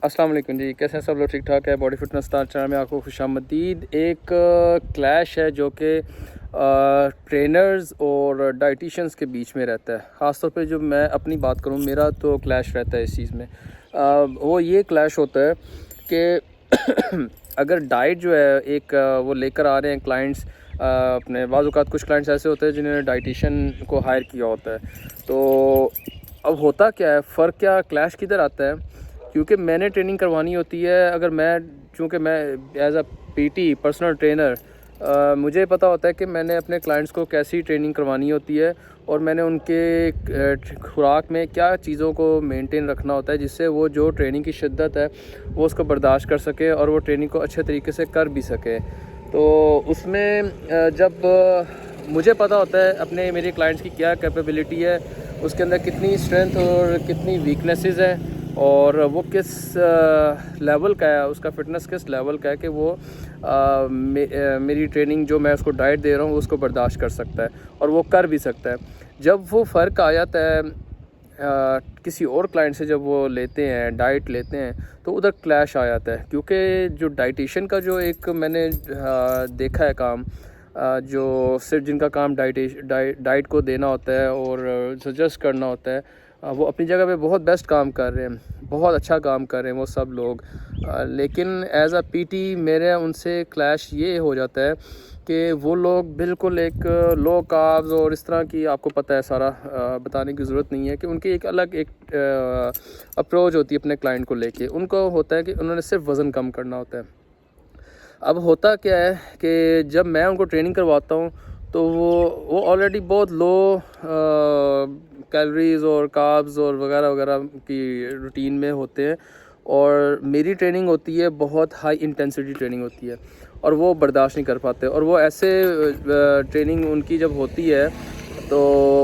अस्सलाम वालेकुम जी, कैसे हैं सब लोग? ठीक ठाक है। बॉडी फिटनेस स्टार चैनल में आपको खुशामदीद। एक क्लैश है जो कि ट्रेनर्स और डाइटिशियंस के बीच में रहता है। ख़ास तौर पे जो मैं अपनी बात करूं, मेरा तो क्लैश रहता है इस चीज़ में। वो ये क्लैश होता है कि अगर डाइट जो है एक वो लेकर आ रहे हैं क्लाइंट्स अपने, बाज़ औक़ात कुछ क्लाइंट्स ऐसे होते हैं जिन्होंने डाइटिशियन को हायर किया होता है। तो अब होता क्या है, फ़र्क क्या क्लैश किधर आता है, क्योंकि मैंने ट्रेनिंग करवानी होती है। अगर चूँकि मैं as a PT personal trainer, मुझे पता होता है कि मैंने अपने क्लाइंट्स को कैसी ट्रेनिंग करवानी होती है और मैंने उनके खुराक में क्या चीज़ों को मेंटेन रखना होता है जिससे वो जो ट्रेनिंग की शिद्दत है वो उसको बर्दाश्त कर सके और वो ट्रेनिंग को अच्छे तरीके से कर भी सके। तो उसमें जब मुझे पता होता है मेरे क्लाइंट्स की क्या कैपेबिलिटी है, उसके अंदर कितनी स्ट्रेंथ और कितनी वीकनेसेस हैं और वो किस लेवल का है, उसका फ़िटनेस किस लेवल का है कि वो मेरी ट्रेनिंग जो मैं उसको डाइट दे रहा हूँ उसको बर्दाश्त कर सकता है और वो कर भी सकता है। जब वो फ़र्क आ जाता है किसी और क्लाइंट से, जब वो लेते हैं डाइट लेते हैं, तो उधर क्लैश आ जाता है। क्योंकि जो डाइटिशियन का जो एक मैंने देखा है काम, जो सिर्फ जिनका काम डाइट को देना होता है और सजेस्ट करना होता है, वो अपनी जगह पे बहुत बेस्ट काम कर रहे हैं, बहुत अच्छा काम कर रहे हैं वो सब लोग। लेकिन एज़ अ पीटी मेरे उनसे क्लैश ये हो जाता है कि वो लोग बिल्कुल एक लो कार्ब्स और इस तरह की, आपको पता है सारा, बताने की ज़रूरत नहीं है कि उनकी एक अलग अप्रोच होती है अपने क्लाइंट को लेके। उनको होता है कि उन्होंने सिर्फ वज़न कम करना होता है। अब होता क्या है कि जब मैं उनको ट्रेनिंग करवाता हूँ तो वो ऑलरेडी बहुत लो कैलोरीज़ और कार्ब्स और वगैरह वगैरह की रूटीन में होते हैं और मेरी ट्रेनिंग होती है बहुत हाई इंटेंसिटी ट्रेनिंग होती है और वो बर्दाश्त नहीं कर पाते। और वो ऐसे ट्रेनिंग उनकी जब होती है तो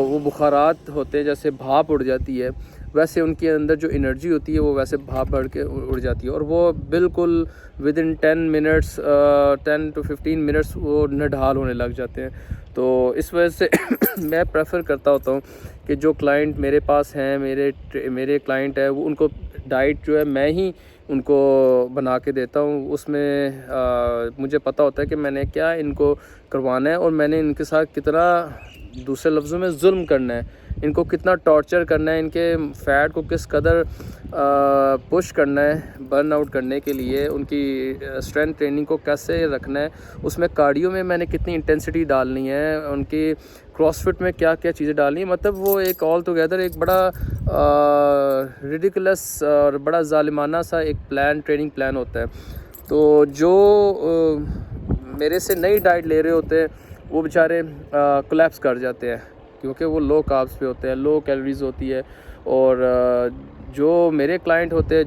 वो बुखारात होते हैं, जैसे भाप उड़ जाती है, वैसे उनके अंदर जो एनर्जी होती है वो वैसे भाप बढ़ के उड़ जाती है और वो बिल्कुल विद इन 10 to 15 मिनट्स वो निढाल होने लग जाते हैं। तो इस वजह से मैं प्रेफर करता होता हूँ कि जो क्लाइंट मेरे पास हैं, मेरे क्लाइंट है, वो उनको डाइट जो है मैं ही उनको बना के देता हूँ। उसमें मुझे पता होता है कि मैंने क्या इनको करवाना है और मैंने इनके साथ कितना, दूसरे लफ्ज़ों में, जुल्म करना है, इनको कितना टॉर्चर करना है, इनके फ़ैट को किस कदर पुश करना है बर्न आउट करने के लिए, उनकी स्ट्रेंथ ट्रेनिंग को कैसे रखना है, उसमें कार्डियो में मैंने कितनी इंटेंसिटी डालनी है, उनकी क्रॉसफिट में क्या क्या चीज़ें डालनी है। मतलब वो एक ऑल टुगेदर एक बड़ा रिडिकुलस और बड़ा ज़ालिमाना सा एक ट्रेनिंग प्लान होता है। तो जो मेरे से नई डाइट ले रहे होते हैं वो बेचारे कोलैप्स कर जाते हैं क्योंकि वो लो कार्ब्स पे होते हैं, लो कैलोरीज़ होती है। और जो मेरे क्लाइंट होते हैं,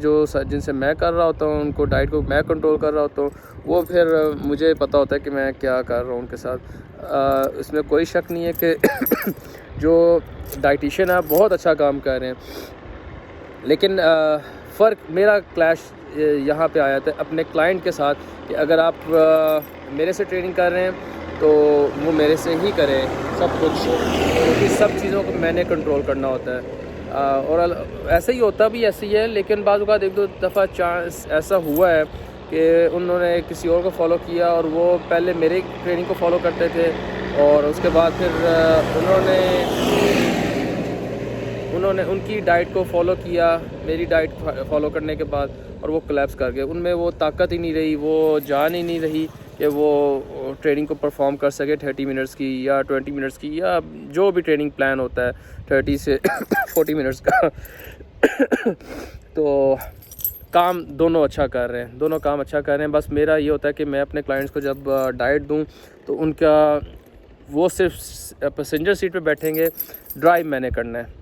जिनसे मैं कर रहा होता हूँ, उनको डाइट को मैं कंट्रोल कर रहा होता हूँ, वो फिर मुझे पता होता है कि मैं क्या कर रहा हूँ उनके साथ। इसमें कोई शक नहीं है कि जो डाइटिशियन है बहुत अच्छा काम कर रहे हैं। लेकिन फ़र्क, मेरा क्लैश यहाँ पे आया था अपने क्लाइंट के साथ कि अगर आप मेरे से ट्रेनिंग कर रहे हैं तो वो मेरे से ही करें सब कुछ, क्योंकि सब चीज़ों को मैंने कंट्रोल करना होता है। और ऐसे ही होता भी ऐसे ही है, लेकिन बाज़ औक़ात एक दो दफ़ा चांस ऐसा हुआ है कि उन्होंने किसी और को फॉलो किया और वो पहले मेरे ट्रेनिंग को फॉलो करते थे और उसके बाद फिर उन्होंने उनकी डाइट को फॉलो किया मेरी डाइट फॉलो करने के बाद, और वो कोलैप्स कर गए। उनमें वो ताकत ही नहीं रही, वो जान ही नहीं रही कि वो ट्रेनिंग को परफॉर्म कर सके 30 मिनट्स की या 20 मिनट्स की, या जो भी ट्रेनिंग प्लान होता है 30 से 40 मिनट्स का। तो काम दोनों अच्छा कर रहे हैं, दोनों काम अच्छा कर रहे हैं। बस मेरा ये होता है कि मैं अपने क्लाइंट्स को जब डाइट दूं तो उनका, वो सिर्फ पैसेंजर सीट पे बैठेंगे, ड्राइव मैंने करना है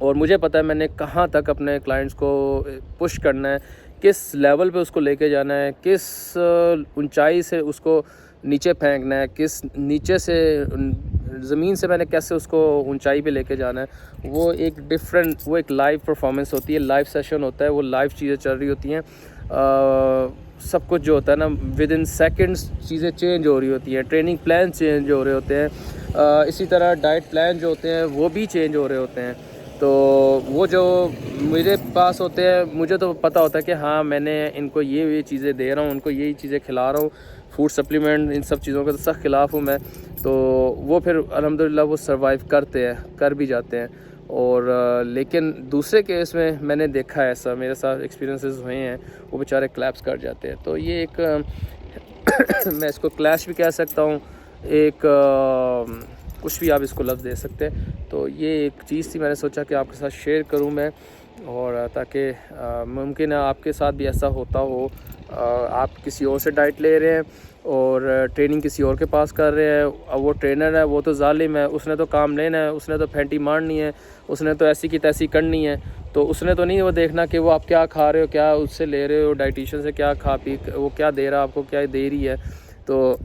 और मुझे पता है मैंने कहाँ तक अपने क्लाइंट्स को पुश करना है, किस लेवल पे उसको लेके जाना है, किस ऊंचाई से उसको नीचे फेंकना है, किस नीचे से ज़मीन से मैंने कैसे उसको ऊंचाई पे लेके जाना है। वो एक लाइव परफॉर्मेंस होती है, लाइव सेशन होता है, वो लाइव चीज़ें चल रही होती हैं। सब कुछ जो होता है ना, विद इन सेकेंड्स चीज़ें चेंज हो रही होती हैं, ट्रेनिंग प्लान चेंज हो रहे होते हैं, इसी तरह डाइट प्लान जो होते हैं वो भी चेंज हो रहे होते हैं। تو وہ جو میرے پاس ہوتے ہیں مجھے تو پتہ ہوتا ہے کہ ہاں میں نے ان کو یہ چیزیں دے رہا ہوں، ان کو یہی چیزیں کھلا رہا ہوں، فوڈ سپلیمنٹ ان سب چیزوں کا تو سخت خلاف ہوں میں، تو وہ پھر الحمدللہ وہ سروائیو کرتے ہیں، کر بھی جاتے ہیں۔ اور لیکن دوسرے کیس میں میں نے دیکھا ہے ایسا، میرے ساتھ ایکسپیرینسز ہوئے ہیں، وہ بیچارے کلیپس کر جاتے ہیں۔ تو یہ ایک میں اس کو کلیش بھی کہہ سکتا ہوں، ایک کچھ بھی آپ اس کو لفظ دے سکتے ہیں۔ تو یہ ایک چیز تھی، میں نے سوچا کہ آپ کے ساتھ شیئر کروں میں، اور تاکہ ممکن ہے آپ کے ساتھ بھی ایسا ہوتا ہو، آپ کسی اور سے ڈائٹ لے رہے ہیں اور ٹریننگ کسی اور کے پاس کر رہے ہیں، وہ ٹرینر ہے وہ تو ظالم ہے، اس نے تو کام لینا ہے، اس نے تو پھینٹی مارنی ہے، اس نے تو ایسی کی تیسی کرنی ہے، تو اس نے تو نہیں وہ دیکھنا کہ وہ آپ کیا کھا رہے ہو، کیا اس سے لے رہے ہو، ڈائٹیشین سے کیا کھا پی وہ کیا دے رہا آپ کو، کیا دے رہی ہے۔ تو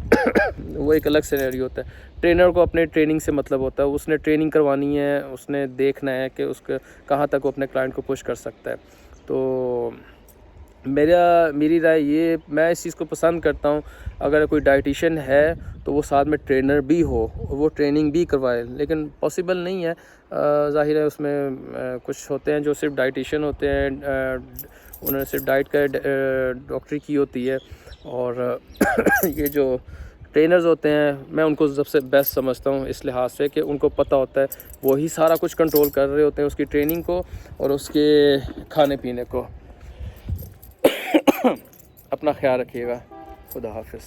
وہ ایک الگ سینیریو ہوتا ہے۔ ٹرینر کو اپنے ٹریننگ سے مطلب ہوتا ہے، اس نے ٹریننگ کروانی ہے، اس نے دیکھنا ہے کہ اس کے کہاں تک وہ اپنے کلائنٹ کو پش کر سکتا ہے۔ تو میری رائے یہ، میں اس چیز کو پسند کرتا ہوں، اگر کوئی ڈائٹیشین ہے تو وہ ساتھ میں ٹرینر بھی ہو، وہ ٹریننگ بھی کروائے، لیکن پاسبل نہیں ہے، ظاہر ہے اس میں کچھ ہوتے ہیں جو صرف ڈائٹیشین ہوتے ہیں، انہوں نے صرف ڈائٹ کا ڈاکٹری کی ہوتی ہے، اور یہ جو ٹرینرز ہوتے ہیں میں ان کو سب سے بیسٹ سمجھتا ہوں اس لحاظ سے کہ ان کو پتہ ہوتا ہے، وہی سارا کچھ کنٹرول کر رہے ہوتے ہیں، اس کی ٹریننگ کو اور اس کے کھانے پینے کو۔ اپنا خیال رکھیے گا، خدا حافظ۔